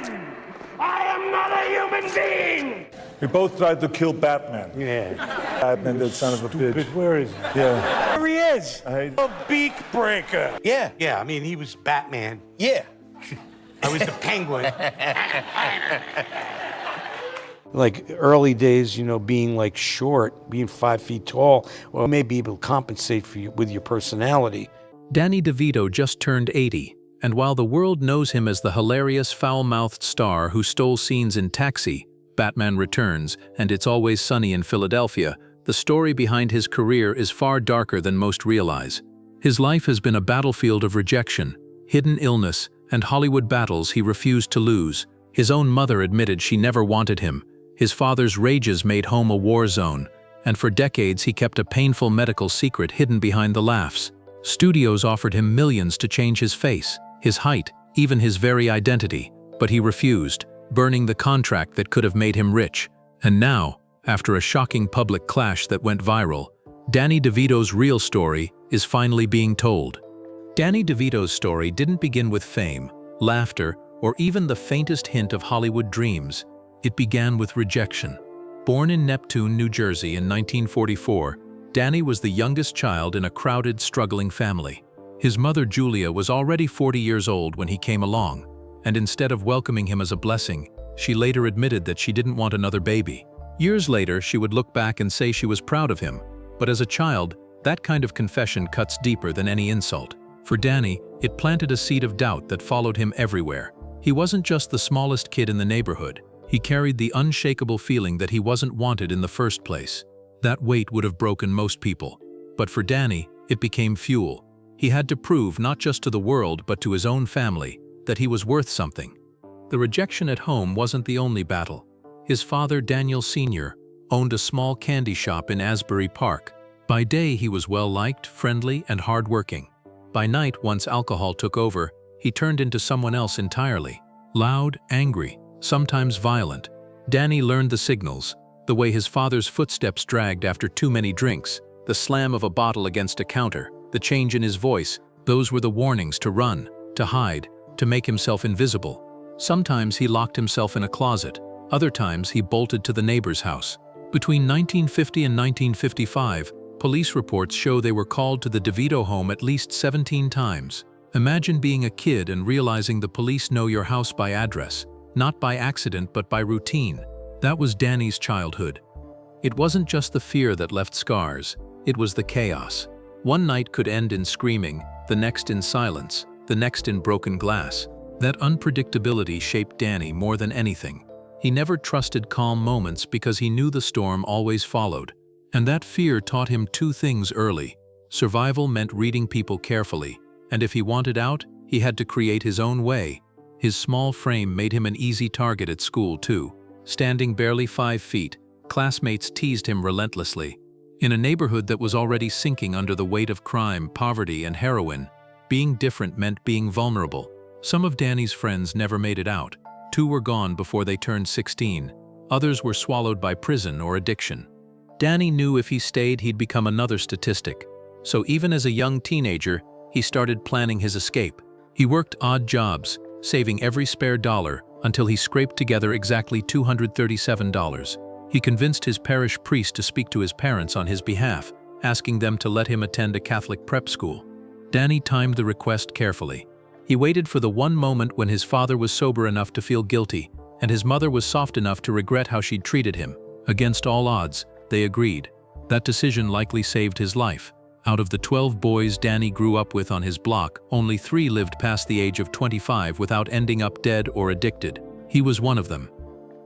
human! I am not a human being! We both tried to kill Batman. Yeah. Batman, that son of a bitch. Where is he? Yeah. There he is. I- A beak breaker. Yeah. Yeah, I mean, he was Batman. Yeah. I was the Penguin. Like early days, being like short, being 5 feet tall, well, may be able to compensate for you with your personality. Danny Devito just turned 80, and while the world knows him as the hilarious foul-mouthed star who stole scenes in Taxi, Batman Returns, and It's Always Sunny in Philadelphia, the story behind his career is far darker than most realize. His life has been a battlefield of rejection, hidden illness, and Hollywood battles he refused to lose. His own mother admitted she never wanted him. His father's rages made home a war zone, and for decades he kept a painful medical secret hidden behind the laughs. Studios offered him millions to change his face, his height, even his very identity, but he refused, burning the contract that could have made him rich. And now, after a shocking public clash that went viral, Danny DeVito's real story is finally being told. Danny DeVito's story didn't begin with fame, laughter, or even the faintest hint of Hollywood dreams. It began with rejection. Born in Neptune, New Jersey in 1944, Danny was the youngest child in a crowded, struggling family. His mother, Julia, was already 40 years old when he came along, and instead of welcoming him as a blessing, she later admitted that she didn't want another baby. Years later, she would look back and say she was proud of him, but as a child, that kind of confession cuts deeper than any insult. For Danny, it planted a seed of doubt that followed him everywhere. He wasn't just the smallest kid in the neighborhood. He carried the unshakable feeling that he wasn't wanted in the first place. That weight would have broken most people. But for Danny, it became fuel. He had to prove not just to the world but to his own family that he was worth something. The rejection at home wasn't the only battle. His father, Daniel Sr., owned a small candy shop in Asbury Park. By day, he was well-liked, friendly, and hard-working. By night, once alcohol took over, he turned into someone else entirely. Loud, angry, sometimes violent. Danny learned the signals, the way his father's footsteps dragged after too many drinks, the slam of a bottle against a counter, the change in his voice. Those were the warnings to run, to hide, to make himself invisible. Sometimes he locked himself in a closet. Other times he bolted to the neighbor's house. Between 1950 and 1955, police reports show they were called to the DeVito home at least 17 times. Imagine being a kid and realizing the police know your house by address, not by accident but by routine. That was Danny's childhood. It wasn't just the fear that left scars, it was the chaos. One night could end in screaming, the next in silence, the next in broken glass. That unpredictability shaped Danny more than anything. He never trusted calm moments because he knew the storm always followed. And that fear taught him two things early. Survival meant reading people carefully, and if he wanted out, he had to create his own way. His small frame made him an easy target at school too. Standing barely 5 feet, classmates teased him relentlessly. In a neighborhood that was already sinking under the weight of crime, poverty, and heroin, being different meant being vulnerable. Some of Danny's friends never made it out. 2 were gone before they turned 16. Others were swallowed by prison or addiction. Danny knew if he stayed, he'd become another statistic. So even as a young teenager, he started planning his escape. He worked odd jobs, saving every spare dollar until he scraped together exactly $237. He convinced his parish priest to speak to his parents on his behalf, asking them to let him attend a Catholic prep school. Danny timed the request carefully. He waited for the one moment when his father was sober enough to feel guilty, and his mother was soft enough to regret how she'd treated him. Against all odds, they agreed. That decision likely saved his life. Out of the 12 boys Danny grew up with on his block, only 3 lived past the age of 25 without ending up dead or addicted. He was one of them.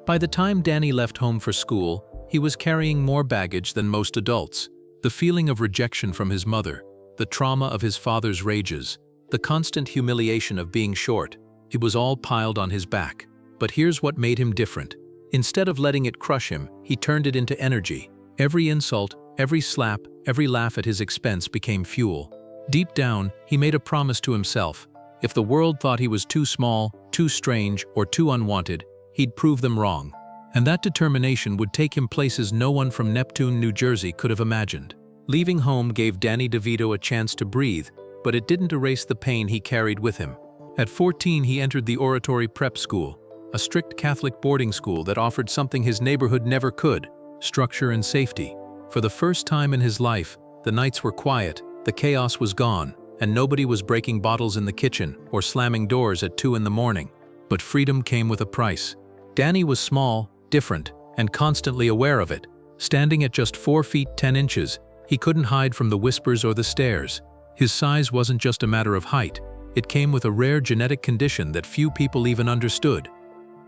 By the time Danny left home for school, he was carrying more baggage than most adults. The feeling of rejection from his mother, the trauma of his father's rages, the constant humiliation of being short, it was all piled on his back. But here's what made him different. Instead of letting it crush him, he turned it into energy. Every insult, every slap, every laugh at his expense became fuel. Deep down, he made a promise to himself. If the world thought he was too small, too strange, or too unwanted, he'd prove them wrong. And that determination would take him places no one from Neptune, New Jersey could have imagined. Leaving home gave Danny DeVito a chance to breathe, but it didn't erase the pain he carried with him. At 14, he entered the oratory prep school, a strict Catholic boarding school that offered something his neighborhood never could: structure and safety. For the first time in his life, the nights were quiet, the chaos was gone, and nobody was breaking bottles in the kitchen or slamming doors at 2 in the morning. But freedom came with a price. Danny was small, different, and constantly aware of it. Standing at just 4 feet 10 inches, he couldn't hide from the whispers or the stares. His size wasn't just a matter of height, it came with a rare genetic condition that few people even understood.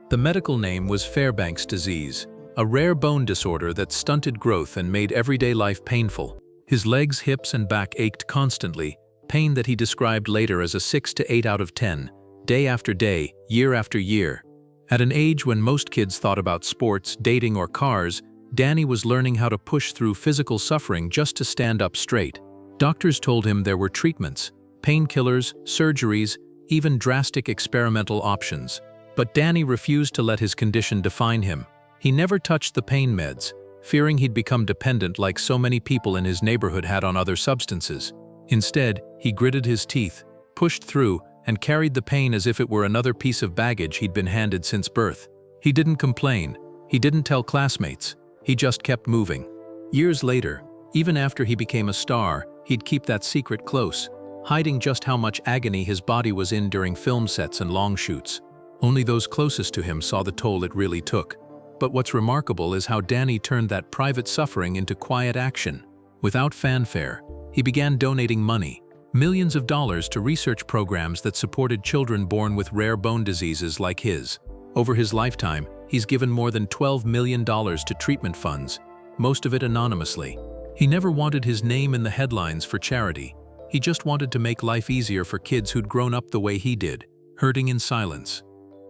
The medical name was Fairbanks disease, a rare bone disorder that stunted growth and made everyday life painful. His legs, hips, and back ached constantly, pain that he described later as a 6 to 8 out of 10, day after day, year after year. At an age when most kids thought about sports, dating, or cars, Danny was learning how to push through physical suffering just to stand up straight. Doctors told him there were treatments, painkillers, surgeries, even drastic experimental options. But Danny refused to let his condition define him. He never touched the pain meds, fearing he'd become dependent like so many people in his neighborhood had on other substances. Instead, he gritted his teeth, pushed through, and carried the pain as if it were another piece of baggage he'd been handed since birth. He didn't complain. He didn't tell classmates. He just kept moving. Years later, even after he became a star, he'd keep that secret close, hiding just how much agony his body was in during film sets and long shoots. Only those closest to him saw the toll it really took. But what's remarkable is how Danny turned that private suffering into quiet action. Without fanfare, he began donating money, millions of dollars, to research programs that supported children born with rare bone diseases like his. Over his lifetime, he's given more than $12 million to treatment funds, most of it anonymously. He never wanted his name in the headlines for charity. He just wanted to make life easier for kids who'd grown up the way he did, hurting in silence.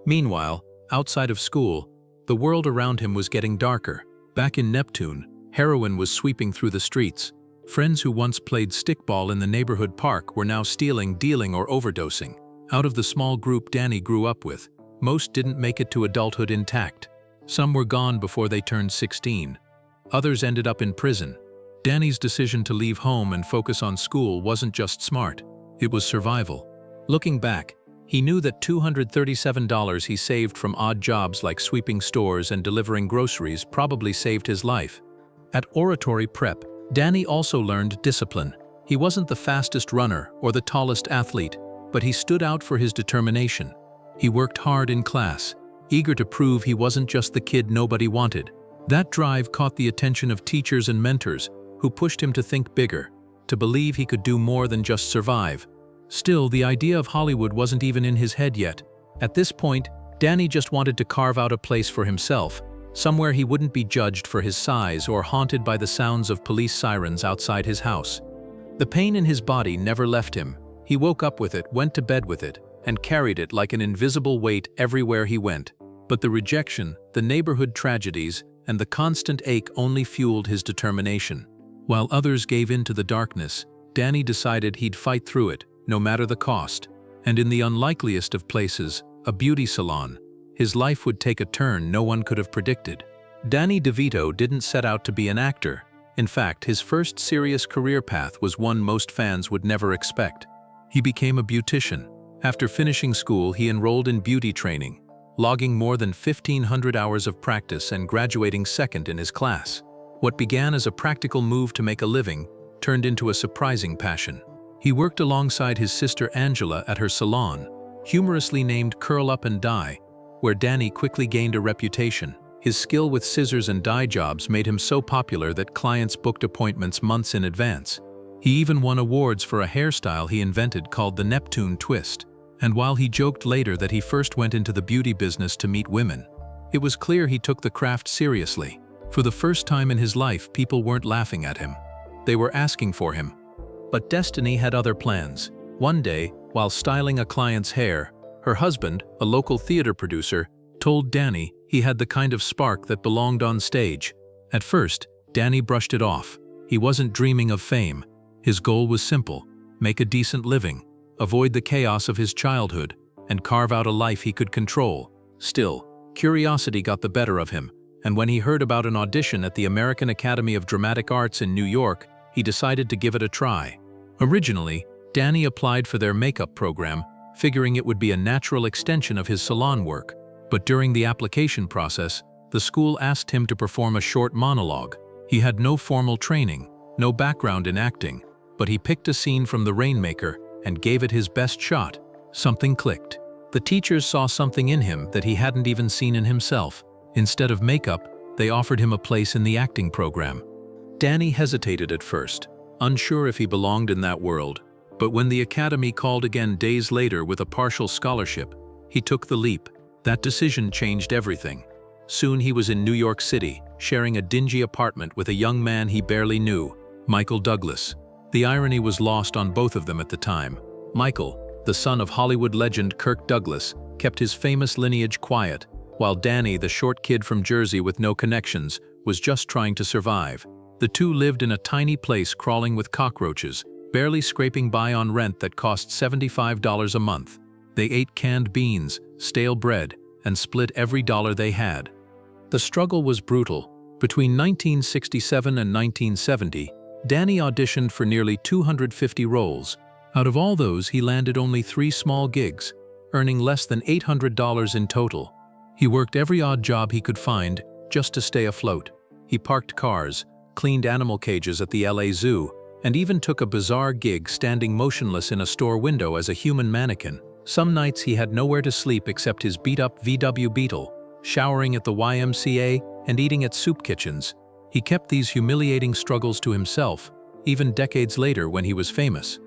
Meanwhile, outside of school, the world around him was getting darker. Back in Neptune, heroin was sweeping through the streets. Friends who once played stickball in the neighborhood park were now stealing, dealing, or overdosing. Out of the small group Danny grew up with, most didn't make it to adulthood intact. Some were gone before they turned 16. Others ended up in prison. Danny's decision to leave home and focus on school wasn't just smart, it was survival. Looking back, he knew that $237 he saved from odd jobs like sweeping stores and delivering groceries probably saved his life. At oratory prep, Danny also learned discipline. He wasn't the fastest runner or the tallest athlete, but he stood out for his determination. He worked hard in class, eager to prove he wasn't just the kid nobody wanted. That drive caught the attention of teachers and mentors, who pushed him to think bigger, to believe he could do more than just survive. Still, the idea of Hollywood wasn't even in his head yet. At this point, Danny just wanted to carve out a place for himself, somewhere he wouldn't be judged for his size or haunted by the sounds of police sirens outside his house. The pain in his body never left him. He woke up with it, went to bed with it, and carried it like an invisible weight everywhere he went. But the rejection, the neighborhood tragedies, and the constant ache only fueled his determination. While others gave in to the darkness, Danny decided he'd fight through it, no matter the cost. And in the unlikeliest of places, a beauty salon, his life would take a turn no one could have predicted. Danny Devito didn't set out to be an actor. In fact, his first serious career path was one most fans would never expect. He became a beautician. After finishing school, he enrolled in beauty training, logging more than 1,500 hours of practice and graduating second in his class. What began as a practical move to make a living turned into a surprising passion. He worked alongside his sister Angela at her salon, humorously named Curl Up and Dye, where Danny quickly gained a reputation. His skill with scissors and dye jobs made him so popular that clients booked appointments months in advance. He even won awards for a hairstyle he invented called the Neptune twist. And while he joked later that he first went into the beauty business to meet women, it was clear he took the craft seriously. For the first time in his life, people weren't laughing at him. They were asking for him. But destiny had other plans. One day, while styling a client's hair, her husband, a local theater producer, told Danny he had the kind of spark that belonged on stage. At first, Danny brushed it off. He wasn't dreaming of fame. His goal was simple: make a decent living, avoid the chaos of his childhood, and carve out a life he could control. Still, curiosity got the better of him, and when he heard about an audition at the American Academy of Dramatic Arts in New York, he decided to give it a try. Originally, Danny applied for their makeup program, figuring it would be a natural extension of his salon work. But during the application process, the school asked him to perform a short monologue. He had no formal training, no background in acting, but he picked a scene from The Rainmaker and gave it his best shot. Something clicked. The teachers saw something in him that he hadn't even seen in himself. Instead of makeup, they offered him a place in the acting program. Danny hesitated at first, unsure if he belonged in that world, but when the academy called again days later with a partial scholarship, he took the leap. That decision changed everything. Soon he was in New York City, sharing a dingy apartment with a young man he barely knew, Michael Douglas. The irony was lost on both of them at the time. Michael, the son of Hollywood legend Kirk Douglas, kept his famous lineage quiet, while Danny, the short kid from Jersey with no connections, was just trying to survive. The two lived in a tiny place crawling with cockroaches, barely scraping by on rent that cost $75 a month. They ate canned beans, stale bread, and split every dollar they had. The struggle was brutal. Between 1967 and 1970, Danny auditioned for nearly 250 roles. Out of all those, he landed only 3 small gigs, earning less than $800 in total. He worked every odd job he could find just to stay afloat. He parked cars, cleaned animal cages at the LA Zoo, and even took a bizarre gig standing motionless in a store window as a human mannequin. Some nights he had nowhere to sleep except his beat-up VW Beetle, showering at the YMCA and eating at soup kitchens. He kept these humiliating struggles to himself, even decades later when he was famous.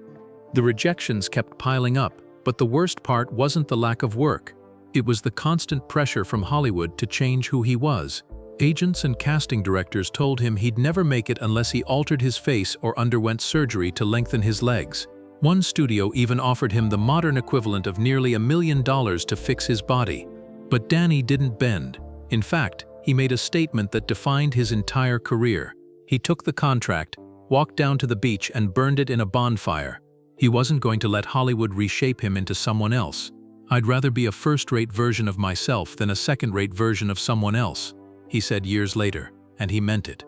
The rejections kept piling up, but the worst part wasn't the lack of work. It was the constant pressure from Hollywood to change who he was. Agents and casting directors told him he'd never make it unless he altered his face or underwent surgery to lengthen his legs. One studio even offered him the modern equivalent of nearly $1 million to fix his body. But Danny didn't bend. In fact, he made a statement that defined his entire career. He took the contract, walked down to the beach and burned it in a bonfire. He wasn't going to let Hollywood reshape him into someone else. "I'd rather be a first-rate version of myself than a second-rate version of someone else," he said years later, and he meant it.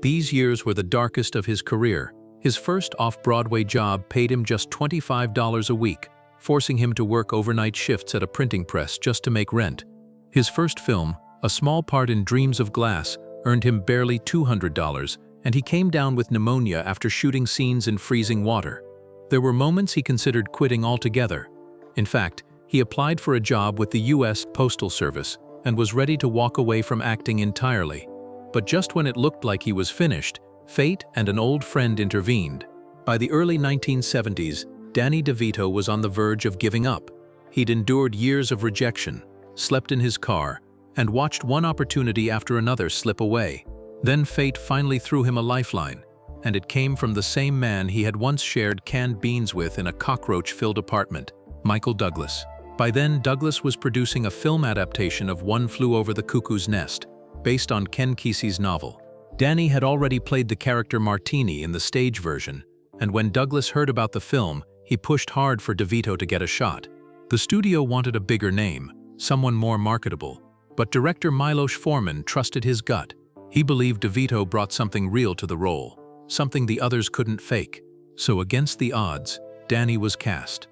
These years were the darkest of his career. His first off-Broadway job paid him just $25 a week, forcing him to work overnight shifts at a printing press just to make rent. His first film, a small part in Dreams of Glass, earned him barely $200, and he came down with pneumonia after shooting scenes in freezing water. There were moments he considered quitting altogether. In fact, he applied for a job with the U.S. Postal Service and was ready to walk away from acting entirely. But just when it looked like he was finished, fate and an old friend intervened. By the early 1970s, Danny Devito was on the verge of giving up. He'd endured years of rejection, slept in his car, and watched one opportunity after another slip away. Then fate finally threw him a lifeline, and it came from the same man he had once shared canned beans with in a cockroach-filled apartment, Michael Douglas. By then, Douglas was producing a film adaptation of One Flew Over the Cuckoo's Nest, based on Ken Kesey's novel. Danny had already played the character Martini in the stage version, and when Douglas heard about the film, he pushed hard for Devito to get a shot. The studio wanted a bigger name, someone more marketable, but director Milos Forman trusted his gut. He believed Devito brought something real to the role, something the others couldn't fake. So against the odds, Danny was cast.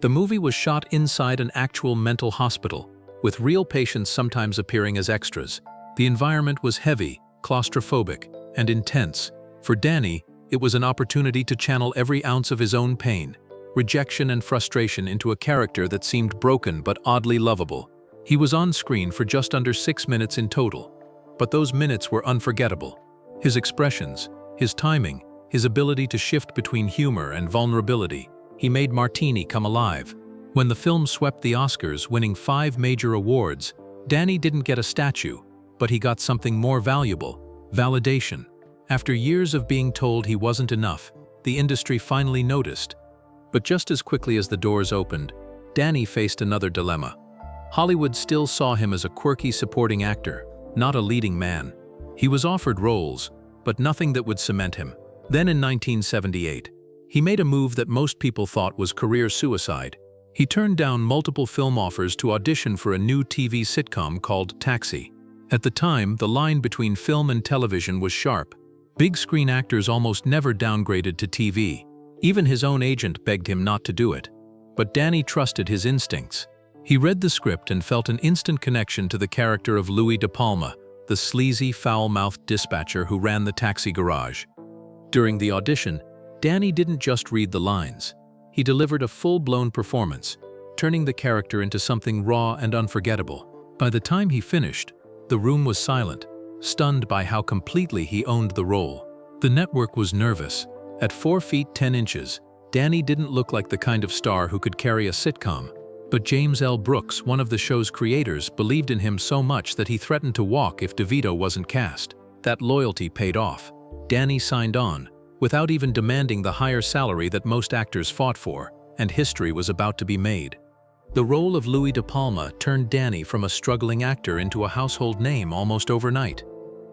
The movie was shot inside an actual mental hospital, with real patients sometimes appearing as extras. The environment was heavy, claustrophobic, and intense. For Danny, it was an opportunity to channel every ounce of his own pain, rejection and frustration into a character that seemed broken but oddly lovable. He was on screen for just under 6 minutes in total, but those minutes were unforgettable. His expressions, his timing, his ability to shift between humor and vulnerability, he made Martini come alive. When the film swept the Oscars, winning 5 major awards, Danny didn't get a statue, but he got something more valuable: validation. After years of being told he wasn't enough, the industry finally noticed. But just as quickly as the doors opened, Danny faced another dilemma. Hollywood still saw him as a quirky supporting actor, not a leading man. He was offered roles, but nothing that would cement him. Then in 1978, he made a move that most people thought was career suicide. He turned down multiple film offers to audition for a new TV sitcom called Taxi. At the time, the line between film and television was sharp. Big screen actors almost never downgraded to TV. Even his own agent begged him not to do it. But Danny trusted his instincts. He read the script and felt an instant connection to the character of Louis De Palma, the sleazy, foul-mouthed dispatcher who ran the taxi garage. During the audition, Danny didn't just read the lines. He delivered a full-blown performance, turning the character into something raw and unforgettable. By the time he finished, the room was silent, stunned by how completely he owned the role. The network was nervous. At 4 feet 10 inches, Danny didn't look like the kind of star who could carry a sitcom. But James L. Brooks, one of the show's creators, believed in him so much that he threatened to walk if Devito wasn't cast. That loyalty paid off. Danny signed on, without even demanding the higher salary that most actors fought for, and history was about to be made. The role of Louis De Palma turned Danny from a struggling actor into a household name almost overnight.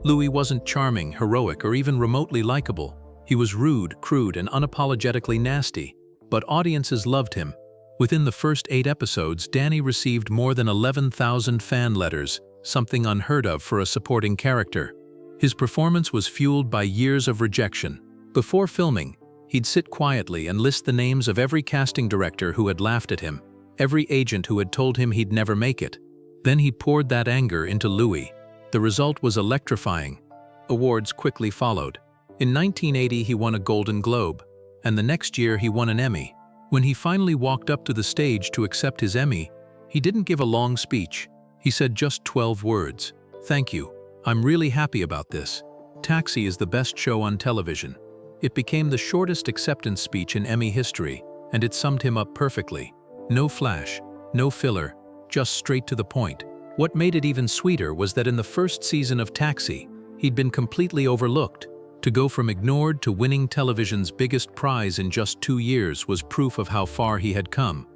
Louis wasn't charming, heroic, or even remotely likable. He was rude, crude, and unapologetically nasty, but audiences loved him. Within the first 8 episodes, Danny received more than 11,000 fan letters, something unheard of for a supporting character. His performance was fueled by years of rejection. Before filming, he'd sit quietly and list the names of every casting director who had laughed at him, every agent who had told him he'd never make it. Then he poured that anger into Louis. The result was electrifying. Awards quickly followed. In 1980, he won a Golden Globe, and the next year he won an Emmy. When he finally walked up to the stage to accept his Emmy, he didn't give a long speech. He said just 12 words. "Thank you. I'm really happy about this. Taxi is the best show on television." It became the shortest acceptance speech in Emmy history, and it summed him up perfectly. No flash, no filler, just straight to the point. What made it even sweeter was that in the first season of Taxi, he'd been completely overlooked. To go from ignored to winning television's biggest prize in just 2 years was proof of how far he had come.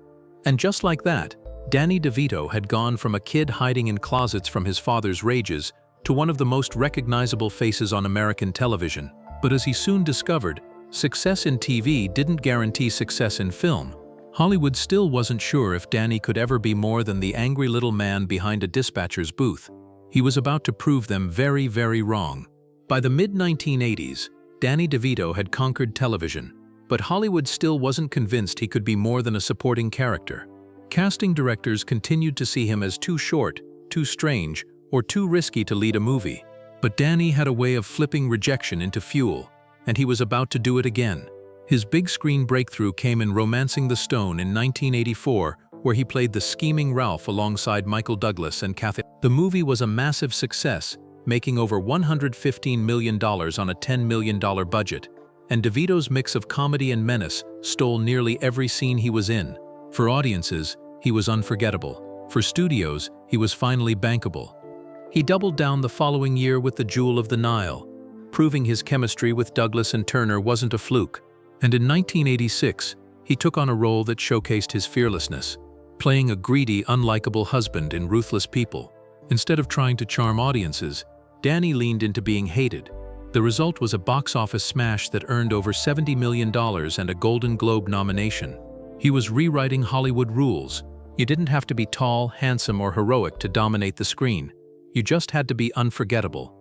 And just like that, Danny Devito had gone from a kid hiding in closets from his father's rages to one of the most recognizable faces on American television. But as he soon discovered, success in TV didn't guarantee success in film. Hollywood still wasn't sure if Danny could ever be more than the angry little man behind a dispatcher's booth. He was about to prove them very, very wrong. By the mid-1980s, Danny Devito had conquered television, but Hollywood still wasn't convinced he could be more than a supporting character. Casting directors continued to see him as too short, too strange, or too risky to lead a movie. But Danny had a way of flipping rejection into fuel, and he was about to do it again. His big screen breakthrough came in Romancing the Stone in 1984, where he played the scheming Ralph alongside Michael Douglas and Kathy. The movie was a massive success, making over $115 million on a $10 million budget, and Devito's mix of comedy and menace stole nearly every scene he was in. For audiences, he was unforgettable. For studios, he was finally bankable. He doubled down the following year with The Jewel of the Nile, proving his chemistry with Douglas and Turner wasn't a fluke. And in 1986, he took on a role that showcased his fearlessness, playing a greedy, unlikable husband in Ruthless People. Instead of trying to charm audiences, Danny leaned into being hated. The result was a box office smash that earned over $70 million and a Golden Globe nomination. He was rewriting Hollywood rules. You didn't have to be tall, handsome, or heroic to dominate the screen. You just had to be unforgettable.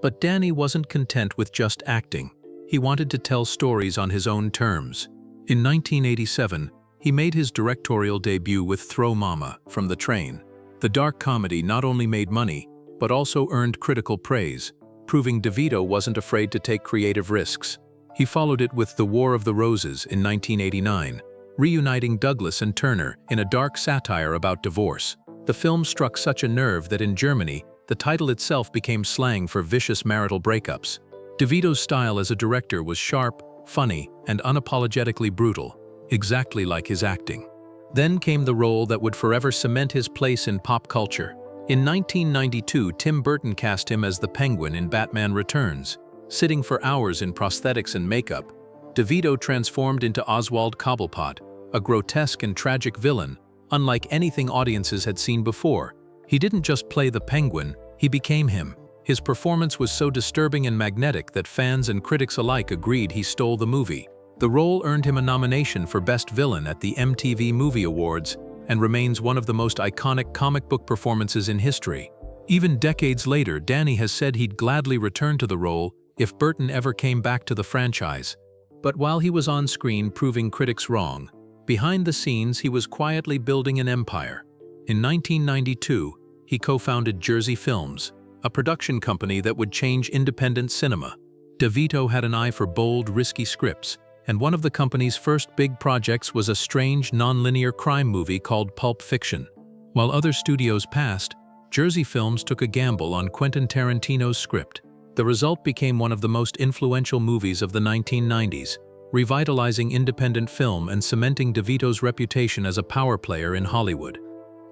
But Danny wasn't content with just acting. He wanted to tell stories on his own terms. In 1987, he made his directorial debut with Throw Mama from the Train. The dark comedy not only made money, but also earned critical praise, proving Devito wasn't afraid to take creative risks. He followed it with The War of the Roses in 1989, reuniting Douglas and Turner in a dark satire about divorce. The film struck such a nerve that in Germany, the title itself became slang for vicious marital breakups. Devito's style as a director was sharp, funny, and unapologetically brutal, exactly like his acting. Then came the role that would forever cement his place in pop culture. In 1992, Tim Burton cast him as the Penguin in Batman Returns. Sitting for hours in prosthetics and makeup, Devito transformed into Oswald Cobblepot, a grotesque and tragic villain, unlike anything audiences had seen before. He didn't just play the Penguin, he became him. His performance was so disturbing and magnetic that fans and critics alike agreed he stole the movie. The role earned him a nomination for Best Villain at the MTV Movie Awards and remains one of the most iconic comic book performances in history. Even decades later, Danny has said he'd gladly return to the role if Burton ever came back to the franchise. But while he was on screen proving critics wrong, behind the scenes he was quietly building an empire. In 1992, he co-founded Jersey Films, a production company that would change independent cinema. Devito had an eye for bold, risky scripts, and one of the company's first big projects was a strange, non-linear crime movie called Pulp Fiction. While other studios passed, Jersey Films took a gamble on Quentin Tarantino's script. The result became one of the most influential movies of the 1990s, revitalizing independent film and cementing Devito's reputation as a power player in Hollywood.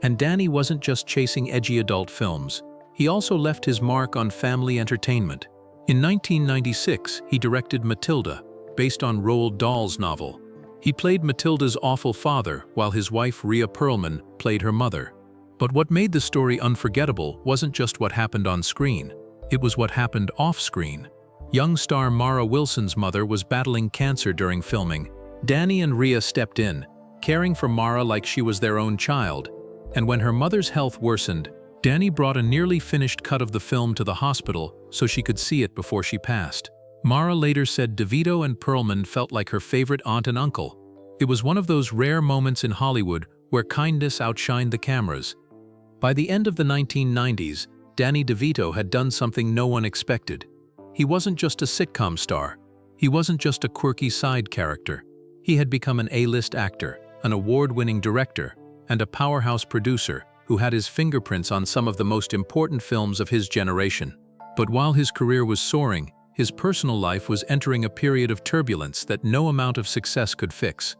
And Danny wasn't just chasing edgy adult films. He also left his mark on family entertainment. In 1996, he directed Matilda, based on Roald Dahl's novel. He played Matilda's awful father, while his wife Rhea Perlman played her mother. But what made the story unforgettable wasn't just what happened on screen. It was what happened off-screen. Young star Mara Wilson's mother was battling cancer during filming. Danny and Rhea stepped in, caring for Mara like she was their own child. And when her mother's health worsened, Danny brought a nearly finished cut of the film to the hospital so she could see it before she passed. Mara later said DeVito and Perlman felt like her favorite aunt and uncle. It was one of those rare moments in Hollywood where kindness outshined the cameras. By the end of the 1990s, Danny DeVito had done something no one expected. He wasn't just a sitcom star. He wasn't just a quirky side character. He had become an A-list actor, an award-winning director, and a powerhouse producer who had his fingerprints on some of the most important films of his generation. But while his career was soaring, his personal life was entering a period of turbulence that no amount of success could fix.